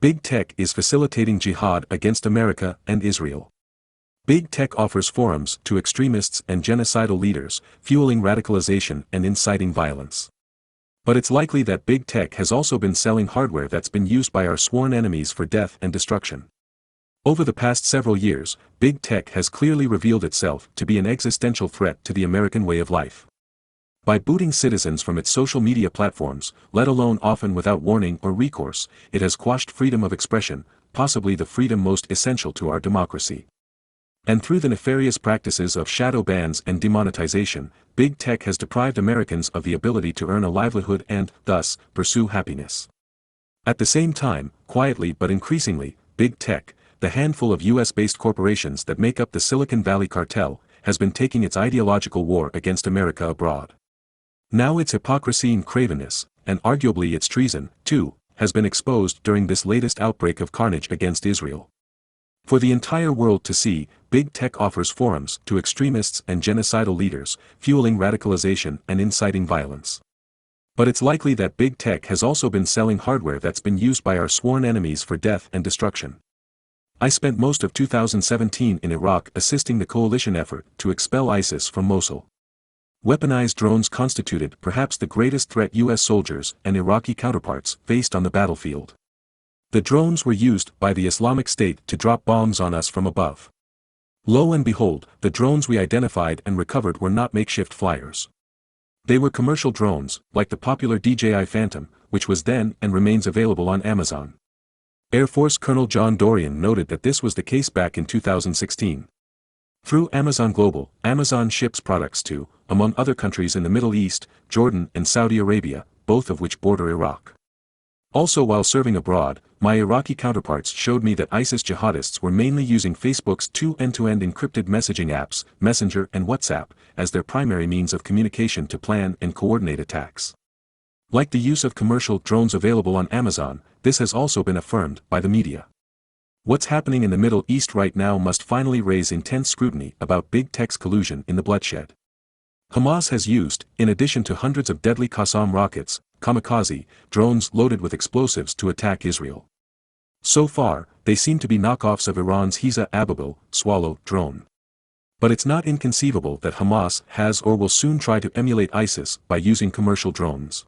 Big Tech is facilitating jihad against America and Israel. Big Tech offers forums to extremists and genocidal leaders, fueling radicalization and inciting violence. But it's likely that Big Tech has also been selling hardware that's been used by our sworn enemies for death and destruction. Over the past several years, Big Tech has clearly revealed itself to be an existential threat to the American way of life. By booting citizens from its social media platforms, let alone often without warning or recourse, it has quashed freedom of expression, possibly the freedom most essential to our democracy. And through the nefarious practices of shadow bans and demonetization, Big Tech has deprived Americans of the ability to earn a livelihood and, thus, pursue happiness. At the same time, quietly but increasingly, Big Tech, the handful of US-based corporations that make up the Silicon Valley cartel, has been taking its ideological war against America abroad. Now its hypocrisy and cravenness, and arguably its treason, too, has been exposed during this latest outbreak of carnage against Israel. For the entire world to see, Big Tech offers forums to extremists and genocidal leaders, fueling radicalization and inciting violence. But it's likely that Big Tech has also been selling hardware that's been used by our sworn enemies for death and destruction. I spent most of 2017 in Iraq assisting the coalition effort to expel ISIS from Mosul. Weaponized drones constituted perhaps the greatest threat US soldiers and Iraqi counterparts faced on the battlefield. The drones were used by the Islamic State to drop bombs on us from above. Lo and behold, the drones we identified and recovered were not makeshift flyers. They were commercial drones, like the popular DJI Phantom, which was then and remains available on Amazon. Air Force Colonel John Dorian noted that this was the case back in 2016. Through Amazon Global, Amazon ships products to, among other countries in the Middle East, Jordan and Saudi Arabia, both of which border Iraq. Also while serving abroad, my Iraqi counterparts showed me that ISIS jihadists were mainly using Facebook's two end-to-end encrypted messaging apps, Messenger and WhatsApp, as their primary means of communication to plan and coordinate attacks. Like the use of commercial drones available on Amazon, this has also been affirmed by the media. What's happening in the Middle East right now must finally raise intense scrutiny about Big Tech's collusion in the bloodshed. Hamas has used, in addition to hundreds of deadly Qassam rockets, kamikaze drones loaded with explosives to attack Israel. So far, they seem to be knockoffs of Iran's Heza Ababil Swallow drone. But it's not inconceivable that Hamas has or will soon try to emulate ISIS by using commercial drones.